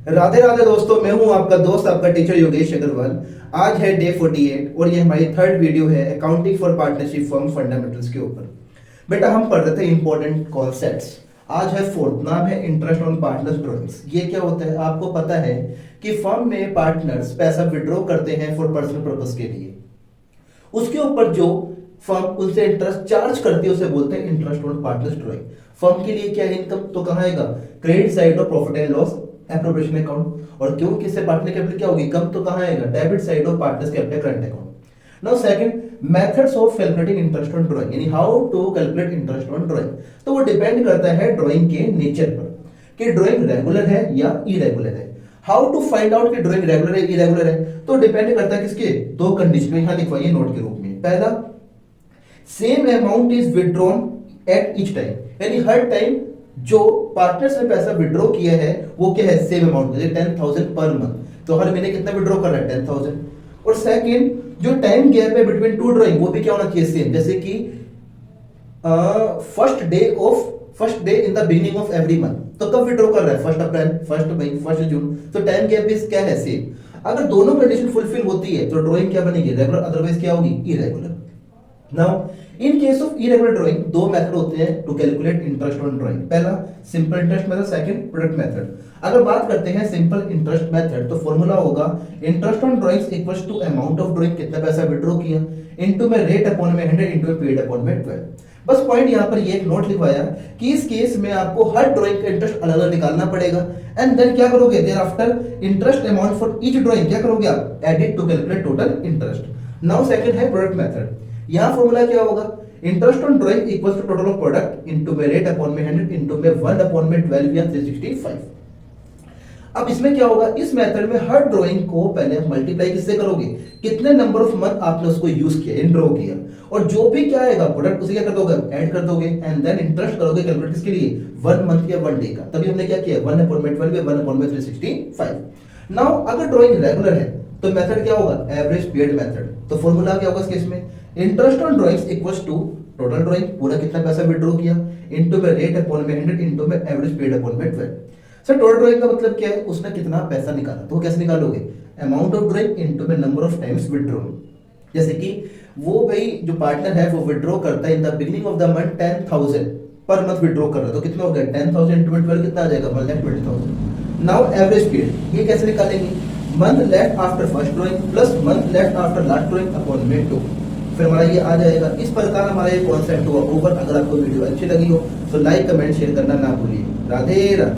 राधे राधे दोस्तों, मैं हूं आपका दोस्त, आपका टीचर योगेश अग्रवाल। आज है डे 48 और ये हमारी थर्ड वीडियो है accounting for partnership firm fundamentals के ऊपर। बेटा हम पढ़ रहे थे इंपॉर्टेंट कॉन्सेप्ट्स। आज है फोर्थ, नाम है इंटरेस्ट ऑन पार्टनर्स ड्रॉइंग्स। ये क्या होता है आपको पता है कि फर्म में पार्टनर्स पैसा विड्रॉ करते हैं फॉर पर्सनल पर्पस के लिए। उसके ऊपर जो फर्म उनसे इंटरेस्ट चार्ज करती है उसे बोलते हैं interest on partners drawing. Firm के लिए क्या है इनकम, तो कहाँ आएगा, credit side of profit and loss appropriation account. और क्यों किससे पार्टनर कैपिटल क्या होगी, कम, तो कहाँ आएगा, debit side of partners capital current account. Now second, methods of calculating interest on drawing, यानी how to calculate interest on drawing. तो वो डिपेंड करता है ड्राइंग के नेचर पर कि ड्राइंग रेगुलर है या इरेगुलर है। हाउ टू फाइंड आउट कि ड्राइंग रेगुलर है इरेगुलर है, तो डिपेंड करता है किसके, दो कंडीशन यहां लिखवाइए नोट के रूप में। पहला, same amount is withdrawn at each time, यानी हर टाइम जो पार्टनर्स ने पैसा विड्रॉ किया है वो क्या है, सेम अमाउंट, जैसे 10,000 पर मंथ, तो हर महीने कितना विड्रॉ कर रहा है, 10,000। और सेकंड, जो टाइम गैप है बिटवीन टू ड्राइंग वो भी क्या होना चाहिए, सेम, जैसे कि first day in the beginning of every month, तो कब विड्रॉ कर रहा है, 1 अप्रैल, 1 मई, 1 जून, तो टाइम गैप भी क्या है, सेम। अगर दोनों कंडीशन फुलफिल होती है तो ड्राइंग क्या बनेगी, रेगुलर, अदरवाइज क्या होगी, irregular. Now in case of irregular drawing दो मेथड होते हैं to calculate interest on drawing. पहला simple interest method, second product method. अगर बात करते हैं सिंपल इंटरेस्ट मेथड तो फॉर्मूला होगा interest on drawings equals to amount of drawing, कितना पैसा विड्रॉ किया, इनटू में रेट अपॉन में 100 इनटू में पेड अपॉन में 12। बस पॉइंट यहां पर ये एक नोट लिखवाया कि इस केस में आपको हर ड्राइंग का इंटरेस्ट अलग अलग निकालना पड़ेगा एंड देन क्या करोगे, there after interest amount for each drawing क्या करोगे आप, add it to calculate total interest. Now second है प्रोडक्ट मेथड। यहां फॉर्मूला क्या होगा, interest on drawing equals to total of product into में रेट अपॉन में 100 इनटू में 1 अपॉन में 12 या 365। अब इसमें क्या होगा, इस मेथड में हर ड्राइंग को पहले मल्टीप्लाई किससे करोगे, कितने नंबर ऑफ मंथ आपने उसको यूज किया, इन ड्रॉ किया, और जो भी क्या आएगा प्रोडक्ट उसे क्या कर दोगे, ऐड कर दोगे एंड देन इंटरेस्ट करोगे कैलकुलेट किसके लिए, 1 मंथ या 1 डे का। तभी हमने क्या किया, 1 अपॉन में 12 या 1 अपॉन में 365। नाउ अगर ड्राइंग रेगुलर है तो मेथड क्या होगा, एवरेज पीरियड मेथड। तो फॉर्मूला क्या होगा इस केस में, interest on drawings equals to total drawing, पूरा कितना पैसा विड्रॉ किया, इनटू में रेट अपॉन में 100 इनटू में एवरेज पीरियड अपॉन में 12। सर टोटल ड्राइंग का मतलब क्या है, उसने कितना पैसा निकाला, तो कैसे निकालोगे, अमाउंट ऑफ ड्राइंग इनटू में नंबर ऑफ टाइम्स विड्रॉ। जैसे कि वो भाई जो पार्टनर है वो विड्रॉ करता है in the beginning of the month 10,000 per month withdraw कर रहा है, तो कितना हो गया, 10,000 इनटू 12 कितना आ जाएगा, 1,20,000। नाउ एवरेज पीरियड ये कैसे निकालेंगे, month left after first drawing plus month left after last drawing upon में 2, फिर हमारा ये आ जाएगा। इस प्रकार हमारा ये कॉन्सेप्ट हुआ ओवर। अगर आपको वीडियो अच्छी लगी हो तो लाइक कमेंट शेयर करना ना भूलिए। राधे राधे।